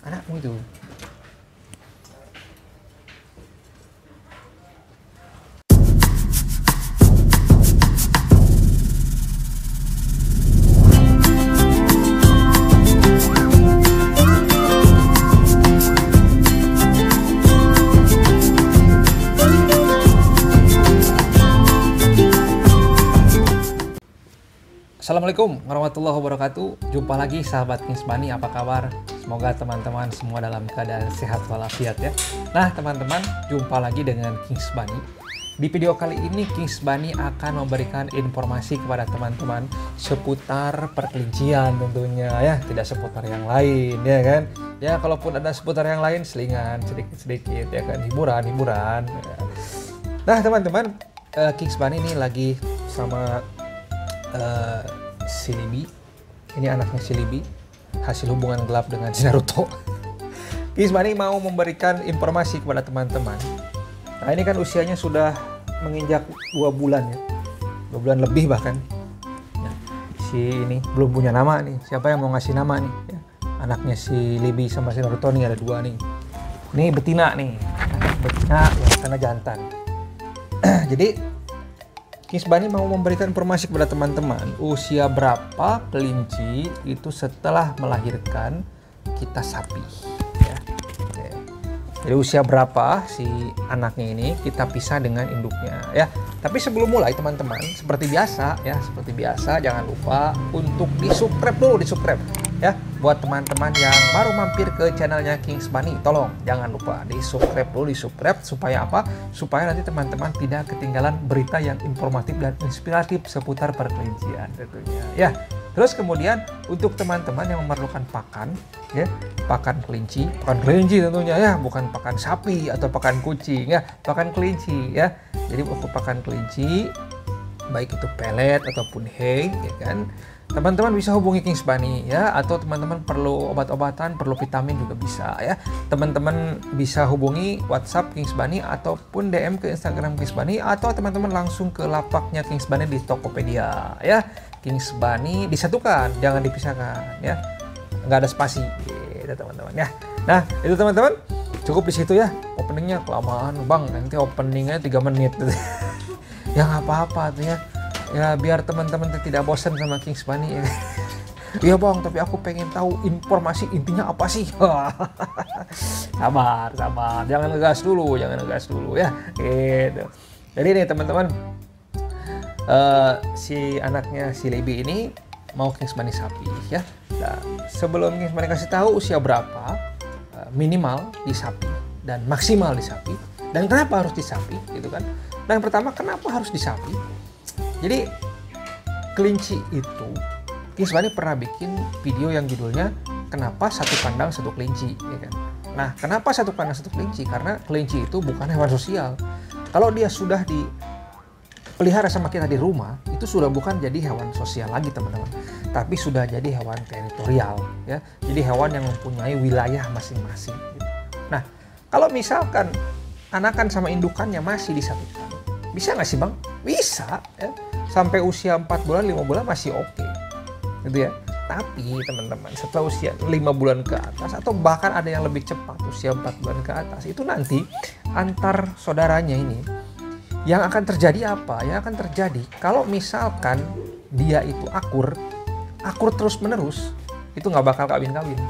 Anakmu itu. Assalamualaikum warahmatullahi wabarakatuh. Jumpa lagi sahabat Kings Bunny, apa kabar? Semoga teman-teman semua dalam keadaan sehat walafiat ya. Nah teman-teman, jumpa lagi dengan Kings Bunny. Di video kali ini Kings Bunny akan memberikan informasi kepada teman-teman seputar perkelincian tentunya ya, tidak seputar yang lain ya kan. Ya kalaupun ada seputar yang lain selingan sedikit-sedikit ya kan, hiburan-hiburan ya. Nah teman-teman, Kings Bunny ini lagi sama si Libby. Ini anaknya si Libby, hasil hubungan gelap dengan si Naruto. Kings Bunny mau memberikan informasi kepada teman-teman. Nah ini kan usianya sudah menginjak 2 bulan ya, 2 bulan lebih bahkan ya. Si ini belum punya nama nih, siapa yang mau ngasih nama nih ya? Anaknya si Libby sama si Naruto nih ada 2 nih. Ini betina nih, betina yang sana jantan. Jadi Kings Bunny mau memberikan informasi kepada teman-teman usia berapa kelinci itu setelah melahirkan kita sapi ya. Jadi usia berapa si anaknya ini kita pisah dengan induknya ya. Tapi sebelum mulai teman-teman, seperti biasa jangan lupa untuk di-subscribe dulu, ya. Buat teman-teman yang baru mampir ke channelnya Kings Bunny, tolong jangan lupa di-subscribe dulu, supaya apa? Supaya nanti teman-teman tidak ketinggalan berita yang informatif dan inspiratif seputar perkelincian tentunya ya. Terus kemudian untuk teman-teman yang memerlukan pakan ya, pakan kelinci tentunya ya, bukan pakan sapi atau pakan kucing ya, pakan kelinci ya. Jadi untuk pakan kelinci baik itu pelet ataupun hay ya kan, teman-teman bisa hubungi Kings Bunny ya, atau teman-teman perlu obat-obatan, perlu vitamin juga bisa ya. Teman-teman bisa hubungi WhatsApp Kings Bunny ataupun DM ke Instagram Kings Bunny, atau teman-teman langsung ke lapaknya Kings Bunny di Tokopedia ya. Kings Bunny disatukan, jangan dipisahkan ya. Nggak ada spasi gitu teman-teman ya. Nah, itu teman-teman cukup di situ ya. Openingnya kelamaan, Bang. Nanti openingnya 3 menit. Ya nggak apa-apa tuh ya. Ya biar teman-teman tidak bosan sama Kings Bunny ya. Iya Bang, tapi aku pengen tahu informasi intinya apa sih? Sabar, jangan ngegas dulu ya. Gitu. Jadi nih teman-teman, si anaknya si Libby ini mau Kings Bunny sapi ya. Nah, sebelum Kings Bunny kasih tahu usia berapa minimal di sapi dan maksimal di sapi, dan kenapa harus di sapi gitu kan. Dan yang pertama, kenapa harus di sapi? Jadi kelinci itu, Kings Bunny pernah bikin video yang judulnya kenapa satu kandang satu kelinci ya kan. Nah kenapa satu kandang satu kelinci? Karena kelinci itu bukan hewan sosial. Kalau dia sudah dipelihara sama kita di rumah, itu sudah bukan jadi hewan sosial lagi teman-teman, tapi sudah jadi hewan teritorial ya. Jadi hewan yang mempunyai wilayah masing-masing gitu. Nah kalau misalkan anakan sama indukannya masih disatukan, bisa nggak sih Bang? Bisa ya. Sampai usia 4 bulan, 5 bulan masih oke gitu ya. Tapi teman-teman setelah usia 5 bulan ke atas, atau bahkan ada yang lebih cepat usia 4 bulan ke atas, itu nanti antar saudaranya ini yang akan terjadi apa? Yang akan terjadi kalau misalkan dia itu akur terus menerus, itu nggak bakal kawin-kawin.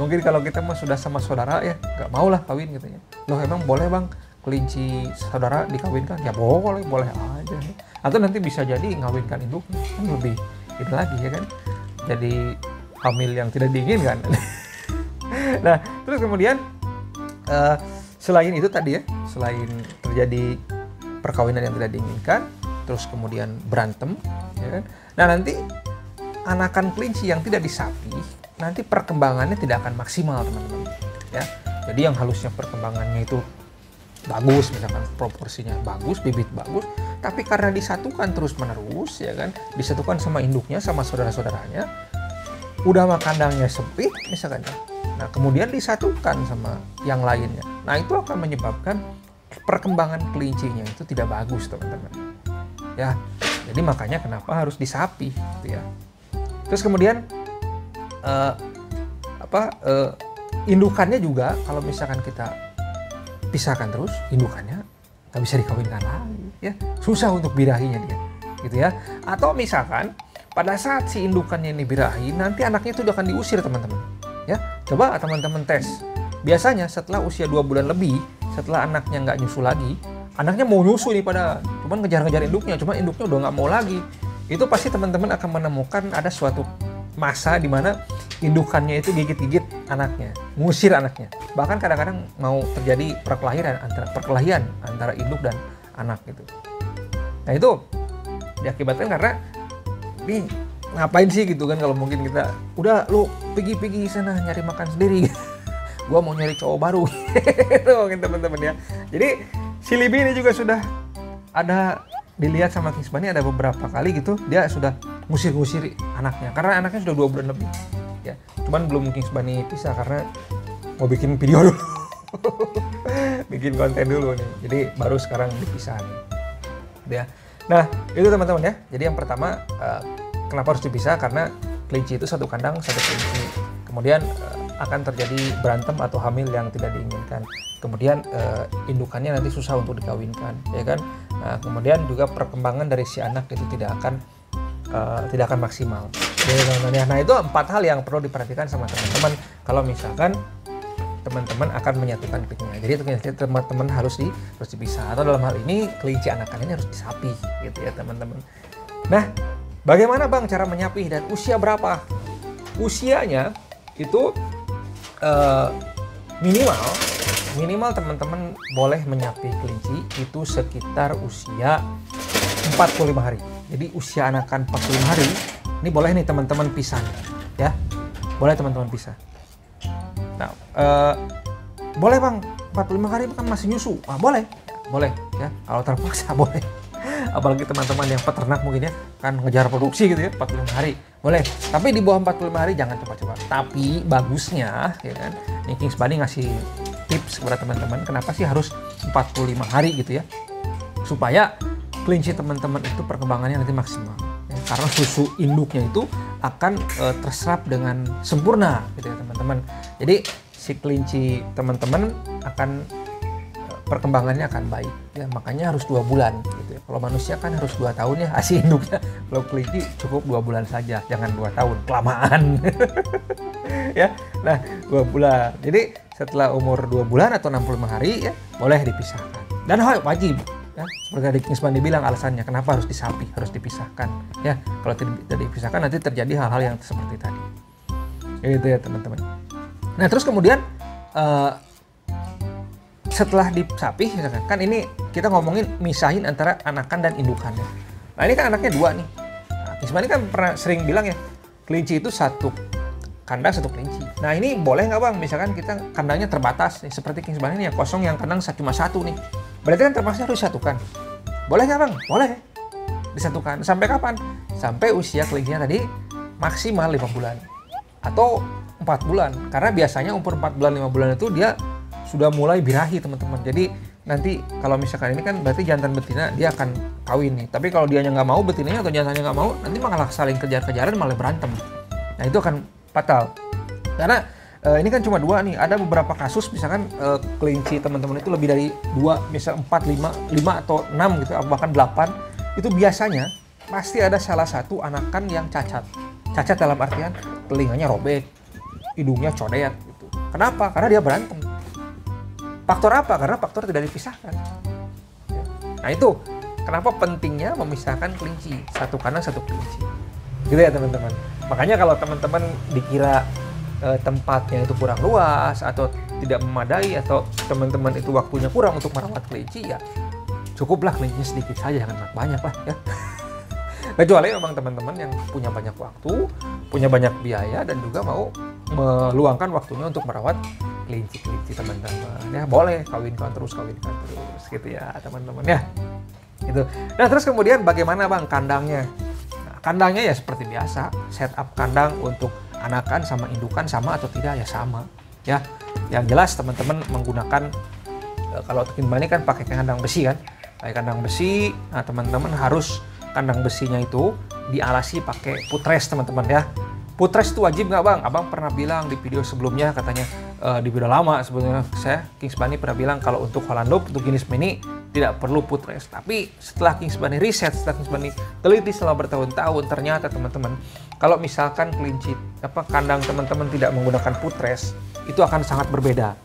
Mungkin kalau kita mah sudah sama saudara ya nggak mau lah kawin gitu ya. Loh emang boleh Bang kelinci saudara dikawinkan? Ya boleh aja. Atau nanti bisa jadi ngawinkan induk kan lebih itu lagi ya kan, jadi hamil yang tidak diinginkan. Nah terus kemudian selain itu tadi ya, selain terjadi perkawinan yang tidak diinginkan, terus kemudian berantem ya kan. Nah nanti anakan kelinci yang tidak disapi nanti perkembangannya tidak akan maksimal teman-teman ya. Jadi yang harusnya perkembangannya itu bagus, misalkan proporsinya bagus, bibit bagus, tapi karena disatukan terus menerus ya kan, disatukan sama induknya sama saudara-saudaranya, udah mah kandangnya sempit misalkan ya. Nah kemudian disatukan sama yang lainnya, nah itu akan menyebabkan perkembangan kelincinya itu tidak bagus teman-teman ya. Jadi makanya kenapa harus disapi gitu ya. Terus kemudian indukannya juga kalau misalkan kita pisahkan terus, indukannya nggak bisa dikawinkan lagi, ya susah untuk birahinya dia, gitu ya. Atau misalkan pada saat si indukannya ini birahi, nanti anaknya itu akan diusir teman-teman, ya. Coba teman-teman tes. Biasanya setelah usia 2 bulan lebih, setelah anaknya nggak nyusu lagi, anaknya mau nyusu nih pada, cuman ngejar-ngejar induknya, cuman induknya udah nggak mau lagi. Itu pasti teman-teman akan menemukan ada suatu masa di mana indukannya itu gigit-gigit anaknya, ngusir anaknya. Bahkan kadang-kadang mau terjadi perkelahian antara induk dan anak gitu. Nah itu diakibatkan karena ini ngapain sih gitu kan, kalau mungkin kita udah lu pergi sana nyari makan sendiri. Gua mau nyari cowok baru. Itu mungkin teman-teman ya. Jadi si Libby ini juga sudah ada dilihat sama Kings Bunny ada beberapa kali gitu, dia sudah ngusir-ngusir anaknya karena anaknya sudah 2 bulan lebih ya. Cuman belum Kings Bunny pisah karena mau bikin video dulu. Bikin konten dulu nih, jadi baru sekarang dipisah nih ya. Nah itu teman-teman ya, jadi yang pertama kenapa harus dipisah, karena kelinci itu satu kandang satu kelinci, kemudian akan terjadi berantem atau hamil yang tidak diinginkan. Kemudian indukannya nanti susah untuk dikawinkan, ya kan. Nah, kemudian juga perkembangan dari si anak itu tidak akan maksimal. Nah itu 4 hal yang perlu diperhatikan sama teman-teman kalau misalkan teman-teman akan menyatukan kelinci. Jadi teman-teman harus dipisah, atau dalam hal ini kelinci anakan ini harus disapi, gitu ya teman-teman. Nah, bagaimana Bang cara menyapih dan usia berapa? Usianya itu minimal teman-teman boleh menyapih kelinci itu sekitar usia 45 hari. Jadi usia anakan 45 hari, ini boleh nih teman-teman pisah ya. Boleh teman-teman pisah. Nah, boleh Bang, 45 hari kan masih nyusu. Ah, boleh ya. Kalau terpaksa boleh. Apalagi teman-teman yang peternak mungkin ya, kan ngejar produksi gitu ya, 45 hari. Boleh. Tapi di bawah 45 hari jangan coba-coba. Tapi bagusnya ya kan, nih Kings Bunny ngasih tips kepada teman-teman kenapa sih harus 45 hari gitu ya. Supaya kelinci teman-teman itu perkembangannya nanti maksimal. Ya, karena susu induknya itu akan terserap dengan sempurna gitu ya teman-teman. Jadi si kelinci teman-teman akan perkembangannya akan baik ya, makanya harus 2 bulan gitu ya. Kalau manusia kan harus 2 tahun ya si induknya. Kalau kelinci cukup 2 bulan saja, jangan 2 tahun, kelamaan. Ya. Nah, 2 bulan. Jadi setelah umur 2 bulan atau 65 hari ya boleh dipisahkan. Dan wajib ya, seperti tadi Kings Bunny bilang alasannya kenapa harus disapi, harus dipisahkan ya. Kalau tidak dipisahkan nanti terjadi hal-hal yang seperti tadi. Itu ya teman-teman. Nah, terus kemudian setelah disapih, kan ini kita ngomongin misahin antara anakan dan indukannya. Nah ini kan anaknya 2 nih. Nah, Kings Bunny kan pernah sering bilang ya, kelinci itu satu kandang satu kelinci. Nah ini boleh nggak Bang, misalkan kita kandangnya terbatas nih, seperti Kings Bunny ini yang kosong, yang kandang cuma 1 nih. Berarti kan terpaksa harus disatukan. Boleh nggak Bang? Boleh. Disatukan. Sampai kapan? Sampai usia kelincinya tadi maksimal 5 bulan. Atau 4 bulan. Karena biasanya umur 4 bulan 5 bulan itu dia sudah mulai birahi teman-teman. Jadi nanti kalau misalkan ini kan berarti jantan betina dia akan kawin nih. Tapi kalau dianya nggak mau, betinanya atau jantannya nggak mau, nanti malah saling kejar-kejaran, malah berantem. Nah itu akan fatal. Karena ini kan cuma 2 nih. Ada beberapa kasus misalkan kelinci teman-teman itu lebih dari 2, misal 4, 5 atau 6 gitu, bahkan 8. Itu biasanya pasti ada salah satu anakan yang cacat. Cacat dalam artian telinganya robek, hidungnya codet gitu. Kenapa? Karena dia berantem. Faktor apa? Karena faktor tidak dipisahkan. Nah itu kenapa pentingnya memisahkan kelinci, satu kandang satu kelinci. Gitu ya teman-teman. Makanya kalau teman-teman dikira tempatnya itu kurang luas atau tidak memadai, atau teman-teman itu waktunya kurang untuk merawat kelinci, ya cukuplah kelincinya sedikit saja, jangan banyak lah ya. Kecuali memang teman-teman yang punya banyak waktu, punya banyak biaya, dan juga mau meluangkan waktunya untuk merawat kelinci-kelinci teman-teman ya, boleh kawinkan terus gitu ya teman-teman ya. Gitu. Nah terus kemudian bagaimana Bang kandangnya? Nah, kandangnya ya seperti biasa, setup kandang untuk anakan sama indukan sama atau tidak ya sama ya. Yang jelas teman-teman menggunakan kalau Kings Bunny kan pakai kandang besi kan, pakai kandang besi. Nah teman-teman harus kandang besinya itu dialasi pakai footrest teman-teman ya. Putres itu wajib nggak bang? Abang pernah bilang di video sebelumnya katanya, di video lama sebelumnya saya, Kings Bunny pernah bilang kalau untuk Holland Loop, untuk jenis mini tidak perlu putres. Tapi setelah Kings Bunny riset, setelah Kings Bunny teliti selama bertahun-tahun, ternyata teman-teman, kalau misalkan kelinci kandang teman-teman tidak menggunakan putres, itu akan sangat berbeda.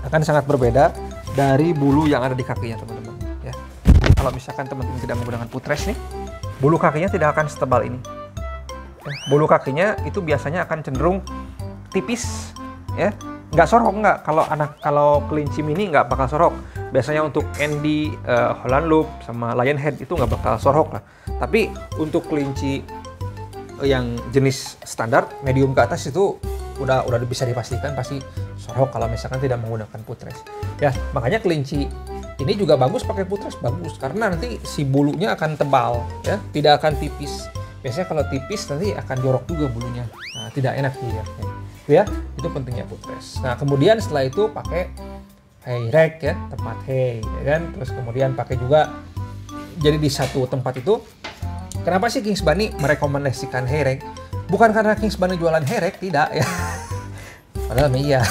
Akan sangat berbeda dari bulu yang ada di kakinya teman-teman. Ya. Kalau misalkan teman-teman tidak menggunakan putres nih, bulu kakinya tidak akan setebal ini. Bulu kakinya itu biasanya akan cenderung tipis, ya, nggak sorok nggak. Kalau kelinci mini nggak bakal sorok. Biasanya untuk Andy, Holland Loop sama Lionhead itu nggak bakal sorok lah. Tapi untuk kelinci yang jenis standar medium ke atas itu udah bisa dipastikan pasti sorok kalau misalkan tidak menggunakan putres. Ya, makanya kelinci ini juga bagus pakai putres, bagus karena nanti si bulunya akan tebal, ya, tidak akan tipis. Biasanya kalau tipis nanti akan jorok juga bulunya. Nah, tidak enak dilihatnya. Ya, itu pentingnya putres. Nah, kemudian setelah itu pakai hay rack ya, tempat hay, ya kan. Terus kemudian pakai juga, jadi di satu tempat itu. Kenapa sih Kings Bunny merekomendasikan hay rack? Bukan karena Kings Bunny jualan hay rack, tidak ya. Padahal iya.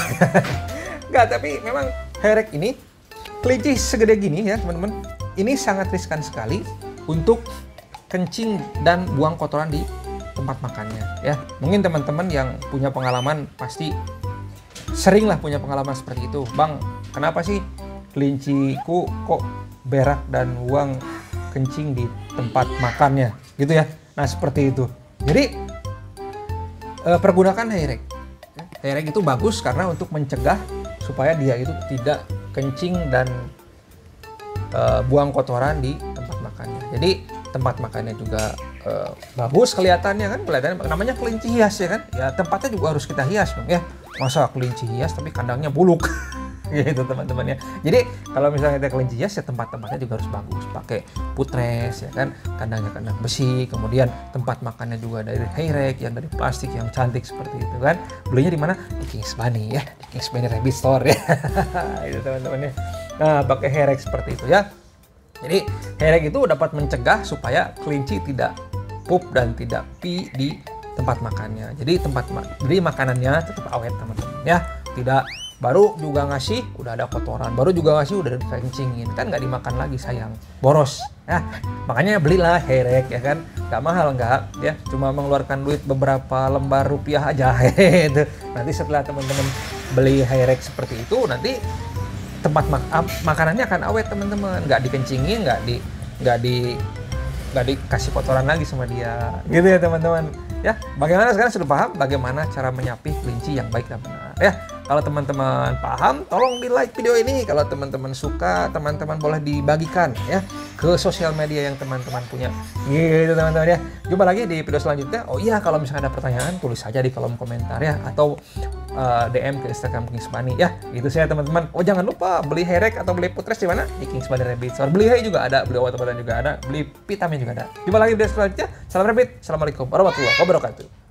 Enggak, tapi memang hay rack ini kelinci segede gini ya teman-teman. Ini sangat riskan sekali untuk kencing dan buang kotoran di tempat makannya ya. Mungkin teman-teman yang punya pengalaman pasti sering lah punya pengalaman seperti itu. Bang, kenapa sih kelinciku kok berak dan buang kencing di tempat makannya gitu ya. Nah, seperti itu. Jadi pergunakan hay rack. Hay rack itu bagus karena untuk mencegah supaya dia itu tidak kencing dan buang kotoran di tempat makannya. Jadi tempat makannya juga bagus kelihatannya kan, namanya kelinci hias ya kan, ya tempatnya juga harus kita hias bang ya. Masa kelinci hias tapi kandangnya buluk gitu teman-teman ya. Jadi kalau misalnya kita kelinci hias ya tempat-tempatnya juga harus bagus, pakai putres ya kan, kandangnya kandang besi, kemudian tempat makannya juga dari hay rack yang dari plastik yang cantik seperti itu kan. Belinya di mana? Di Kings Bunny ya, di Kings Bunny Rabbit Store ya. Itu teman-teman ya. Nah, pakai hay rack seperti itu ya. Jadi hay rack itu dapat mencegah supaya kelinci tidak pup dan tidak pi di tempat makannya. Jadi jadi makanannya tetap awet teman-teman ya. Tidak baru juga ngasih udah ada kotoran, baru juga ngasih udah dikencingin, kan nggak dimakan lagi, sayang, boros ya. Makanya belilah hay rack ya kan, nggak mahal nggak ya, cuma mengeluarkan duit beberapa lembar rupiah aja gitu. Nanti setelah teman-teman beli hay rack seperti itu, nanti tempat makanannya akan awet teman-teman, nggak dikencingin, nggak dikasih kotoran lagi sama dia gitu ya teman-teman ya. Bagaimana sekarang sudah paham bagaimana cara menyapih kelinci yang baik dan benar ya. Kalau teman-teman paham, tolong di like video ini. Kalau teman-teman suka, teman-teman boleh dibagikan ya ke sosial media yang teman-teman punya gitu teman-teman ya. Jumpa lagi di video selanjutnya. Oh iya, kalau misalnya ada pertanyaan tulis saja di kolom komentar ya, atau DM ke Instagram Kings Bunny ya. Gitu saya teman-teman. Oh jangan lupa beli hay rack atau beli putres di mana? Di Kings Bunny Rabbit Store. Beli hay juga ada, beli obat-obatan juga ada, beli vitamin juga ada. Jumpa lagi di video selanjutnya. Salam rabbit. Assalamualaikum warahmatullahi wabarakatuh.